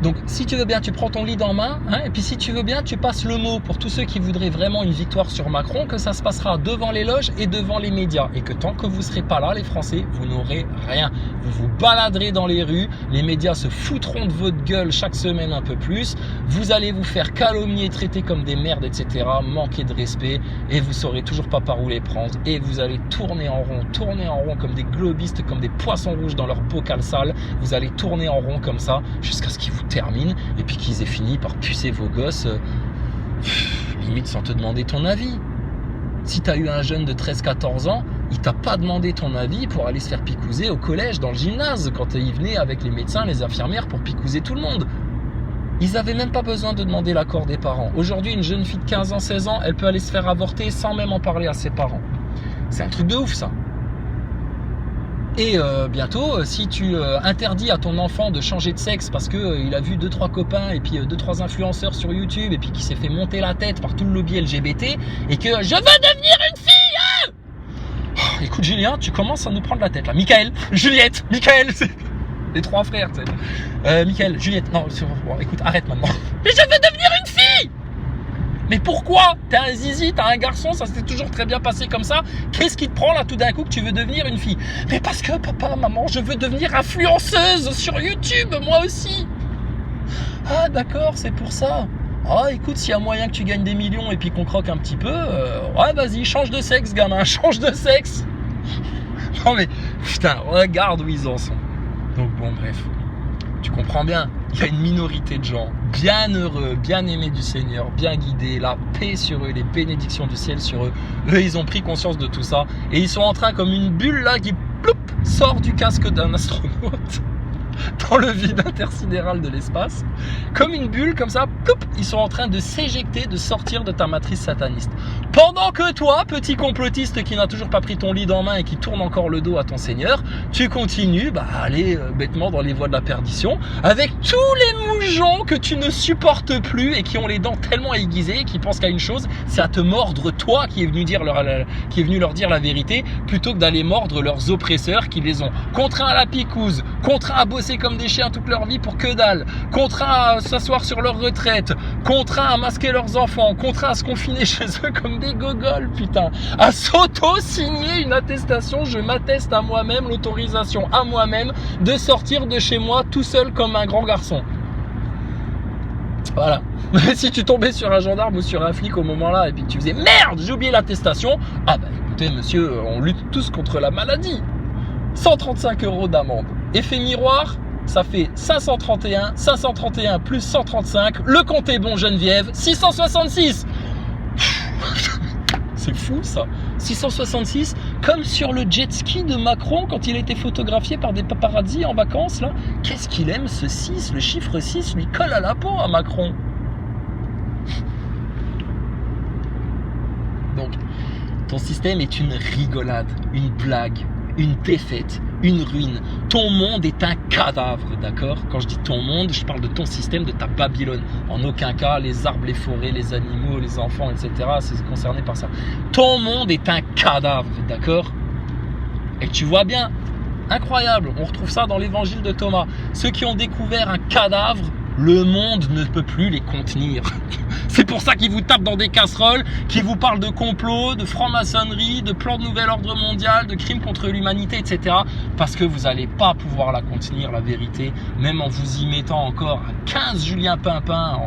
Donc, si tu veux bien, tu prends ton lead en main, hein, et puis si tu veux bien, tu passes le mot pour tous ceux qui voudraient vraiment une victoire sur Macron, que ça se passera devant les loges et devant les médias. Et que tant que vous ne serez pas là, les Français, vous n'aurez rien. Vous vous baladerez dans les rues, les médias se foutront de votre gueule chaque semaine un peu plus, vous allez vous faire calomnier, traiter comme des merdes, etc., manquer de respect, et vous saurez toujours pas par où les prendre, et vous allez tourner en rond comme des globistes, comme des poissons rouges dans leur bocal sale. Vous allez tourner en rond comme ça, jusqu'à ce qu'ils vous termine et puis qu'ils aient fini par pucer vos gosses, limite sans te demander ton avis. Si tu as eu un jeune de 13-14 ans, il t'a pas demandé ton avis pour aller se faire picouser au collège, dans le gymnase, quand il venait avec les médecins, les infirmières pour picouser tout le monde. Ils avaient même pas besoin de demander l'accord des parents. Aujourd'hui, une jeune fille de 15 ans, 16 ans, elle peut aller se faire avorter sans même en parler à ses parents. C'est un truc de ouf, ça. Et bientôt, si tu interdis à ton enfant de changer de sexe parce qu'il a vu 2-3 copains et puis 2-3 influenceurs sur YouTube et puis qui s'est fait monter la tête par tout le lobby LGBT et que je veux devenir une fille, oh, écoute Julien, tu commences à nous prendre la tête là. Michael, Juliette, Michael, c'est les 3 frères, tu sais. Michael, Juliette, non, bon, écoute, arrête maintenant. Mais je veux devenir une fille. Mais pourquoi? T'es un zizi, t'as un garçon, ça s'est toujours très bien passé comme ça. Qu'est-ce qui te prend là tout d'un coup que tu veux devenir une fille? Mais parce que papa, maman, je veux devenir influenceuse sur YouTube, moi aussi. Ah d'accord, c'est pour ça. Ah écoute, s'il y a moyen que tu gagnes des millions et puis qu'on croque un petit peu, ouais vas-y, change de sexe gamin, change de sexe. Non mais putain, regarde où ils en sont. Donc bon bref, tu comprends bien. Il y a une minorité de gens bien heureux, bien aimés du Seigneur, bien guidés, la paix sur eux, les bénédictions du ciel sur eux. Eux, ils ont pris conscience de tout ça et ils sont en train, comme une bulle là qui ploup, sort du casque d'un astronaute dans le vide intersidéral de l'espace, comme une bulle comme ça, ploup, ils sont en train de s'éjecter, de sortir de ta matrice sataniste. Pendant que toi, petit complotiste qui n'a toujours pas pris ton lead en main et qui tourne encore le dos à ton Seigneur, tu continues à aller bêtement dans les voies de la perdition avec tous les mougeons que tu ne supportes plus et qui ont les dents tellement aiguisées et qui pensent qu'à une chose, c'est à te mordre toi qui est venu leur dire la vérité, plutôt que d'aller mordre leurs oppresseurs qui les ont contraints à la picouse, contraints à bosser comme des chiens toute leur vie pour que dalle, contraints à s'asseoir sur leur retraite, contraints à masquer leurs enfants, contraints à se confiner chez eux comme des gogoles, putain, à s'auto-signer une attestation, je m'atteste à moi-même l'autorisation à moi-même de sortir de chez moi tout seul comme un grand garçon. Voilà. Si tu tombais sur un gendarme ou sur un flic au moment-là et puis que tu faisais merde, j'ai oublié l'attestation, ah bah écoutez monsieur, on lutte tous contre la maladie. 135 € d'amende. Effet miroir, ça fait 531, 531 plus 135, le compte est bon Geneviève, 666. C'est fou ça, 666, comme sur le jet ski de Macron quand il a été photographié par des paparazzi en vacances là. Qu'est-ce qu'il aime ce 6, le chiffre 6 lui colle à la peau à Macron. Donc, ton système est une rigolade, une blague, une défaite, une ruine. Ton monde est un cadavre, d'accord? Quand je dis ton monde, je parle de ton système, de ta Babylone. En aucun cas, les arbres, les forêts, les animaux, les enfants, etc., c'est concerné par ça. Ton monde est un cadavre, d'accord? Et tu vois bien, incroyable, on retrouve ça dans l'évangile de Thomas. Ceux qui ont découvert un cadavre, le monde ne peut plus les contenir. C'est pour ça qu'ils vous tapent dans des casseroles, qu'ils vous parlent de complot, de franc-maçonnerie, de plan de nouvel ordre mondial, de crimes contre l'humanité, etc. Parce que vous n'allez pas pouvoir la contenir, la vérité, même en vous y mettant encore à 15 Julien Pimpin,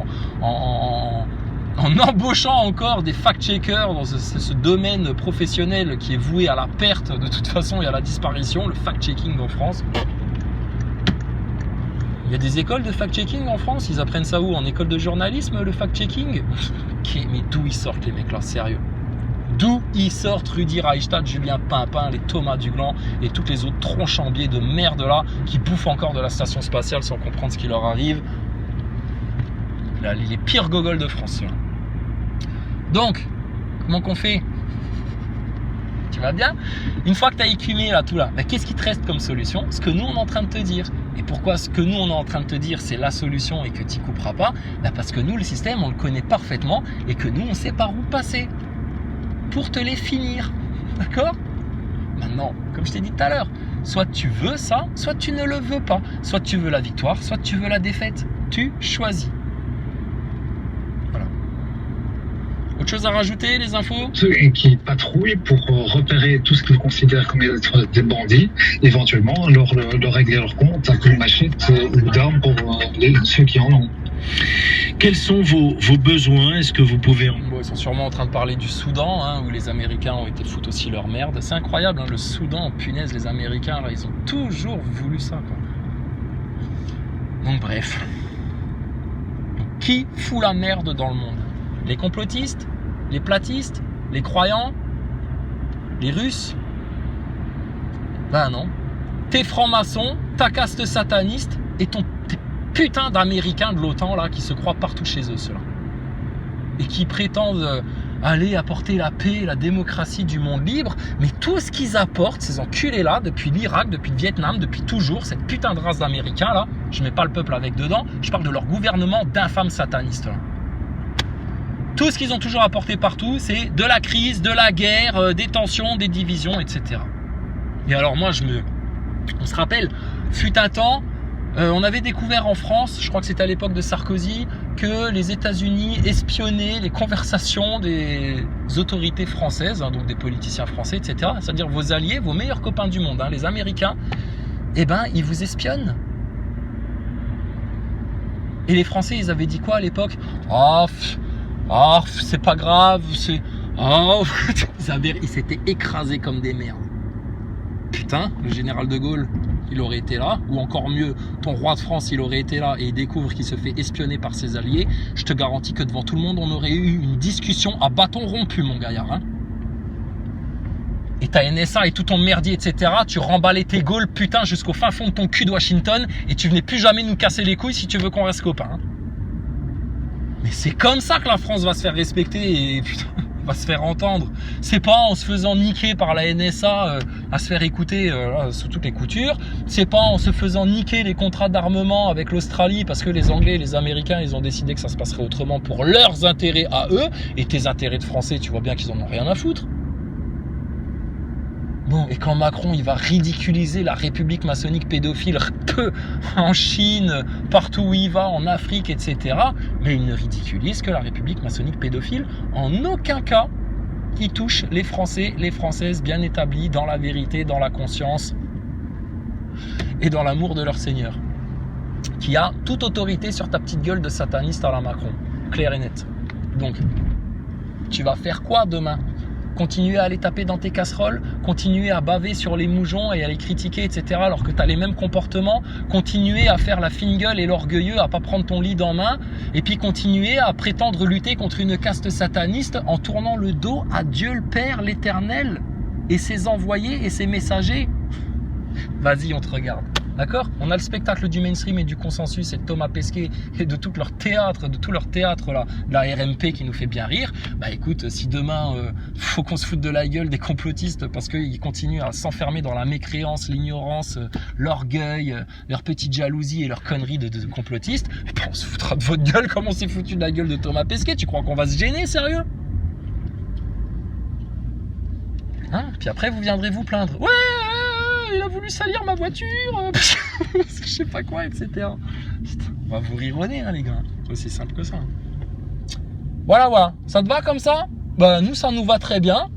en embauchant encore des fact-checkers dans ce domaine professionnel qui est voué à la perte de toute façon et à la disparition, le fact-checking en France. Il y a des écoles de fact-checking en France, ils apprennent ça où? En école de journalisme, le fact-checking? Mais d'où ils sortent les mecs là, sérieux? D'où ils sortent Rudi Reichstadt, Julien Pimpin, les Thomas Duglan et toutes les autres tronchambiers de merde là qui bouffent encore de la station spatiale sans comprendre ce qui leur arrive? Là, les pires gogoles de France là. Donc, comment qu'on fait? Tu vas bien? Une fois que tu as écumé là tout là, qu'est-ce qui te reste comme solution? Ce que nous on est en train de te dire. Et pourquoi ce que nous on est en train de te dire c'est la solution et que tu n'y couperas pas? Parce que nous le système on le connaît parfaitement et que nous on sait par où passer pour te les finir. D'accord? Maintenant, comme je t'ai dit tout à l'heure, soit tu veux ça, soit tu ne le veux pas. Soit tu veux la victoire, soit tu veux la défaite. tu choisis. Voilà. Autre chose à rajouter, les infos? Ceux qui patrouillent pour repérer tout ce qu'ils considèrent comme être des bandits, éventuellement leur régler leur compte à coups de machette ou d'armes pour ceux qui en ont. Quels sont vos besoins? Est-ce que vous pouvez Bon, ils sont sûrement en train de parler du Soudan, hein, où les Américains ont été foutre aussi leur merde. C'est incroyable, hein, le Soudan, punaise, les Américains, là, ils ont toujours voulu ça, quoi. Donc bref. Donc, qui fout la merde dans le monde? Les complotistes? Les platistes? Les croyants? Les Russes? Ben non. T'es franc-maçon, ta caste sataniste et tes putains d'Américains de l'OTAN là qui se croient partout chez eux, ceux-là. Et qui prétendent aller apporter la paix, la démocratie du monde libre, mais tout ce qu'ils apportent, ces enculés-là, depuis l'Irak, depuis le Vietnam, depuis toujours, cette putain de race d'Américains là, je mets pas le peuple avec dedans, je parle de leur gouvernement d'infâmes satanistes là. Tout ce qu'ils ont toujours apporté partout, c'est de la crise, de la guerre, des tensions, des divisions, etc. Et alors moi, on se rappelle, fut un temps, on avait découvert en France, je crois que c'était à l'époque de Sarkozy, que les États-Unis espionnaient les conversations des autorités françaises, hein, donc des politiciens français, etc. C'est-à-dire vos alliés, vos meilleurs copains du monde, hein, les Américains, eh ben, ils vous espionnent. Et les Français, ils avaient dit quoi à l'époque? C'est pas grave, ils s'étaient écrasés comme des merdes. Putain, le général de Gaulle, il aurait été là, ou encore mieux, ton roi de France, il aurait été là et il découvre qu'il se fait espionner par ses alliés, je te garantis que devant tout le monde, on aurait eu une discussion à bâton rompu, mon gaillard. Hein. Et ta NSA et tout ton merdier, etc., tu remballais tes Gaules, putain, jusqu'au fin fond de ton cul de Washington et tu venais plus jamais nous casser les couilles si tu veux qu'on reste copains. Hein. Mais c'est comme ça que la France va se faire respecter et putain, va se faire entendre. C'est pas en se faisant niquer par la NSA à se faire écouter sous toutes les coutures. C'est pas en se faisant niquer les contrats d'armement avec l'Australie parce que les Anglais et les Américains, ils ont décidé que ça se passerait autrement pour leurs intérêts à eux. Et tes intérêts de Français, tu vois bien qu'ils en ont rien à foutre. Bon, et quand Macron, il va ridiculiser la République maçonnique pédophile en Chine, partout où il va, en Afrique, etc., mais il ne ridiculise que la République maçonnique pédophile. En aucun cas, il touche les Français, les Françaises bien établis dans la vérité, dans la conscience et dans l'amour de leur Seigneur, qui a toute autorité sur ta petite gueule de sataniste à la Macron, clair et net. Donc, tu vas faire quoi demain ? Continuer à aller taper dans tes casseroles, continuer à baver sur les moujons et à les critiquer, etc. alors que tu as les mêmes comportements, continuer à faire la fine gueule et l'orgueilleux, à pas prendre ton lead en main, et puis continuer à prétendre lutter contre une caste sataniste en tournant le dos à Dieu le Père, l'Éternel, et ses envoyés et ses messagers. Vas-y, on te regarde. D'accord ? On a le spectacle du mainstream et du consensus et de Thomas Pesquet et de tout leur théâtre, là, la RMP qui nous fait bien rire. Bah écoute, si demain, faut qu'on se foute de la gueule des complotistes parce qu'ils continuent à s'enfermer dans la mécréance, l'ignorance, l'orgueil, leur petite jalousie et leur connerie de complotistes, bah on se foutra de votre gueule comme on s'est foutu de la gueule de Thomas Pesquet. Tu crois qu'on va se gêner, sérieux ? Hein ? Puis après, vous viendrez vous plaindre. Ouais, il a voulu salir ma voiture, je sais pas quoi, etc. Putain, on va vous rire au nez, hein, les gars. C'est aussi simple que ça. Voilà. Ça te va comme ça ? Bah, nous, ça nous va très bien.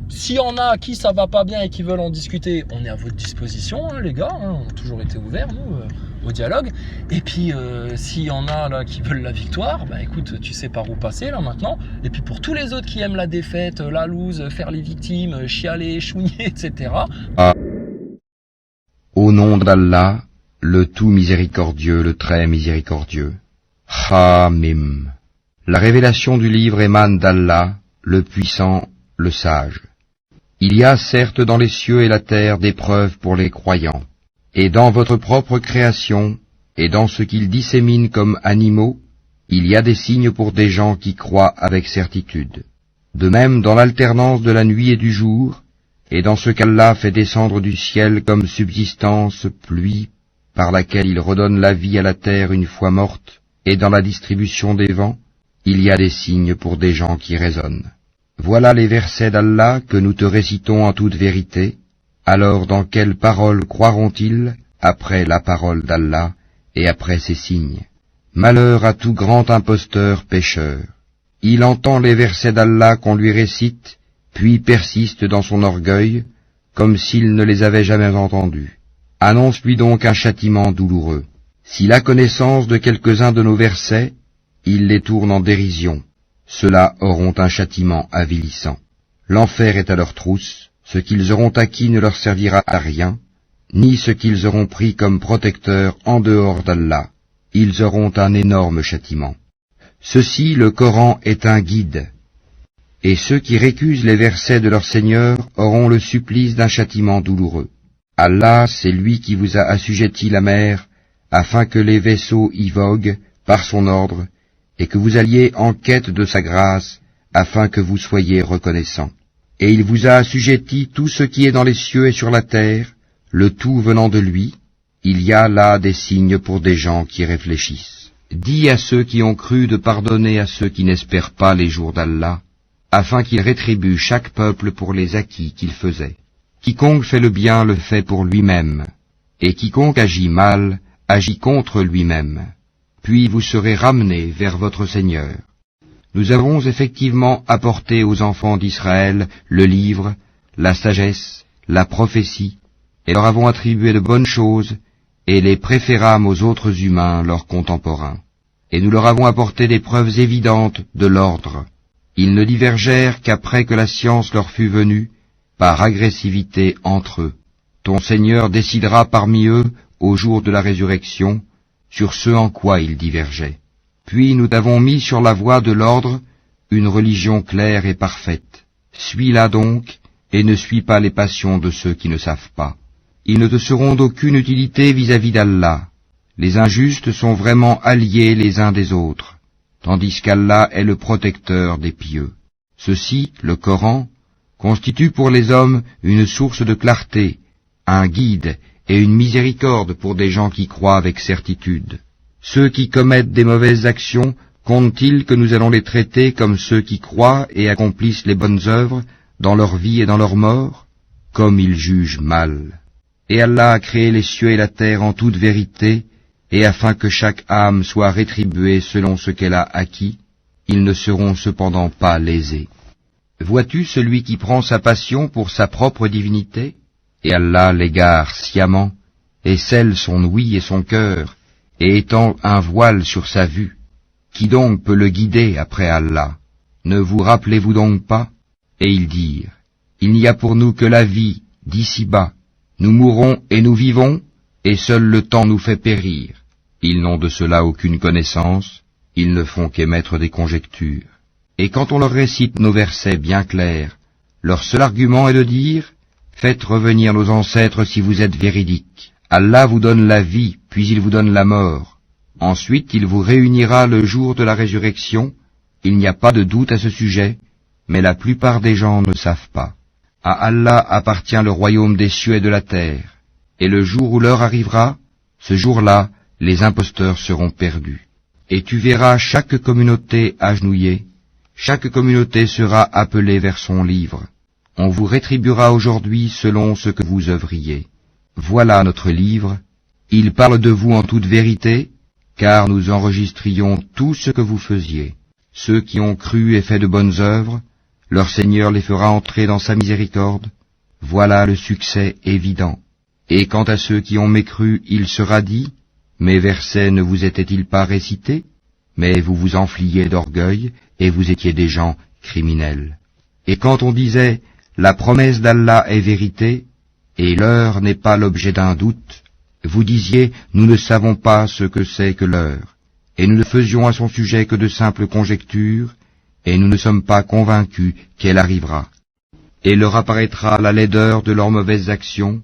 S'il y en a à qui ça va pas bien et qui veulent en discuter, on est à votre disposition, hein, les gars. Hein. On a toujours été ouverts, nous, au dialogue. Et puis, s'il y en a là qui veulent la victoire, bah écoute, tu sais par où passer là maintenant. Et puis pour tous les autres qui aiment la défaite, la loose, faire les victimes, chialer, chougner, etc. Au nom d'Allah, le tout miséricordieux, le très miséricordieux. Hamim. La révélation du livre émane d'Allah, le puissant, le sage. Il y a certes dans les cieux et la terre des preuves pour les croyants, et dans votre propre création, et dans ce qu'ils disséminent comme animaux, il y a des signes pour des gens qui croient avec certitude. De même dans l'alternance de la nuit et du jour, et dans ce qu'Allah fait descendre du ciel comme subsistance, pluie, par laquelle il redonne la vie à la terre une fois morte, et dans la distribution des vents, il y a des signes pour des gens qui raisonnent. Voilà les versets d'Allah que nous te récitons en toute vérité. Alors dans quelle parole croiront-ils après la parole d'Allah et après ces signes ? Malheur à tout grand imposteur pécheur. Il entend les versets d'Allah qu'on lui récite, puis persiste dans son orgueil, comme s'il ne les avait jamais entendus. Annonce-lui donc un châtiment douloureux. S'il a connaissance de quelques-uns de nos versets, il les tourne en dérision. Ceux-là auront un châtiment avilissant. L'enfer est à leur trousse, ce qu'ils auront acquis ne leur servira à rien, ni ce qu'ils auront pris comme protecteur en dehors d'Allah. Ils auront un énorme châtiment. Ceci, le Coran, est un guide. Et ceux qui récusent les versets de leur Seigneur auront le supplice d'un châtiment douloureux. Allah, c'est lui qui vous a assujetti la mer, afin que les vaisseaux y voguent par son ordre, et que vous alliez en quête de sa grâce, afin que vous soyez reconnaissants. Et il vous a assujetti tout ce qui est dans les cieux et sur la terre, le tout venant de lui. Il y a là des signes pour des gens qui réfléchissent. Dis à ceux qui ont cru de pardonner à ceux qui n'espèrent pas les jours d'Allah, afin qu'ils rétribuent chaque peuple pour les acquis qu'il faisait. Quiconque fait le bien le fait pour lui-même, et quiconque agit mal, agit contre lui-même. Puis vous serez ramenés vers votre Seigneur. Nous avons effectivement apporté aux enfants d'Israël le livre, la sagesse, la prophétie, et leur avons attribué de bonnes choses, et les préférâmes aux autres humains, leurs contemporains. Et nous leur avons apporté des preuves évidentes de l'ordre. Ils ne divergèrent qu'après que la science leur fut venue, par agressivité entre eux. Ton Seigneur décidera parmi eux, au jour de la résurrection, sur ce en quoi ils divergeaient. Puis nous t'avons mis sur la voie de l'ordre une religion claire et parfaite. Suis-la donc, et ne suis pas les passions de ceux qui ne savent pas. Ils ne te seront d'aucune utilité vis-à-vis d'Allah. Les injustes sont vraiment alliés les uns des autres, tandis qu'Allah est le protecteur des pieux. Ceci, le Coran, constitue pour les hommes une source de clarté, un guide et une miséricorde pour des gens qui croient avec certitude. Ceux qui commettent des mauvaises actions, comptent-ils que nous allons les traiter comme ceux qui croient et accomplissent les bonnes œuvres dans leur vie et dans leur mort? Comme ils jugent mal. Et Allah a créé les cieux et la terre en toute vérité, et afin que chaque âme soit rétribuée selon ce qu'elle a acquis, ils ne seront cependant pas lésés. Vois-tu celui qui prend sa passion pour sa propre divinité, et Allah l'égare sciemment, et scelle son ouïe et son cœur, et étend un voile sur sa vue? Qui donc peut le guider après Allah? Ne vous rappelez-vous donc pas? Et ils dirent, il n'y a pour nous que la vie d'ici-bas. Nous mourons et nous vivons, et seul le temps nous fait périr. Ils n'ont de cela aucune connaissance, ils ne font qu'émettre des conjectures. Et quand on leur récite nos versets bien clairs, leur seul argument est de dire, faites revenir nos ancêtres si vous êtes véridiques. Allah vous donne la vie, puis il vous donne la mort. Ensuite il vous réunira le jour de la résurrection. Il n'y a pas de doute à ce sujet, mais la plupart des gens ne savent pas. À Allah appartient le royaume des cieux et de la terre, et le jour où l'heure arrivera, ce jour-là, les imposteurs seront perdus. Et tu verras chaque communauté agenouillée, chaque communauté sera appelée vers son livre. On vous rétribuera aujourd'hui selon ce que vous œuvriez. Voilà notre livre, il parle de vous en toute vérité, car nous enregistrions tout ce que vous faisiez. Ceux qui ont cru et fait de bonnes œuvres, leur Seigneur les fera entrer dans sa miséricorde. Voilà le succès évident. Et quant à ceux qui ont mécru, il sera dit, mes versets ne vous étaient-ils pas récités? Mais vous vous enfliez d'orgueil, et vous étiez des gens criminels. Et quand on disait, la promesse d'Allah est vérité, et l'heure n'est pas l'objet d'un doute, vous disiez, nous ne savons pas ce que c'est que l'heure, et nous ne faisions à son sujet que de simples conjectures, et nous ne sommes pas convaincus qu'elle arrivera. Et leur apparaîtra la laideur de leurs mauvaises actions,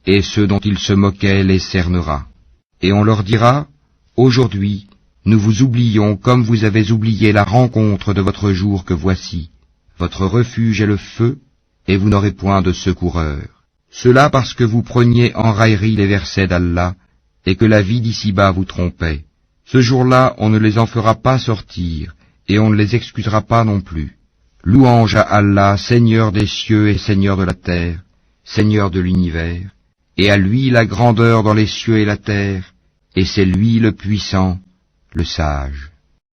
et ceux dont ils se moquaient les cernera. Et on leur dira, aujourd'hui, nous vous oublions comme vous avez oublié la rencontre de votre jour que voici. Votre refuge est le feu, et vous n'aurez point de secoureur. Cela parce que vous preniez en raillerie les versets d'Allah, et que la vie d'ici-bas vous trompait. Ce jour-là, on ne les en fera pas sortir, et on ne les excusera pas non plus. Louange à Allah, Seigneur des cieux et Seigneur de la terre, Seigneur de l'univers, et à lui la grandeur dans les cieux et la terre, et c'est lui le puissant, le sage.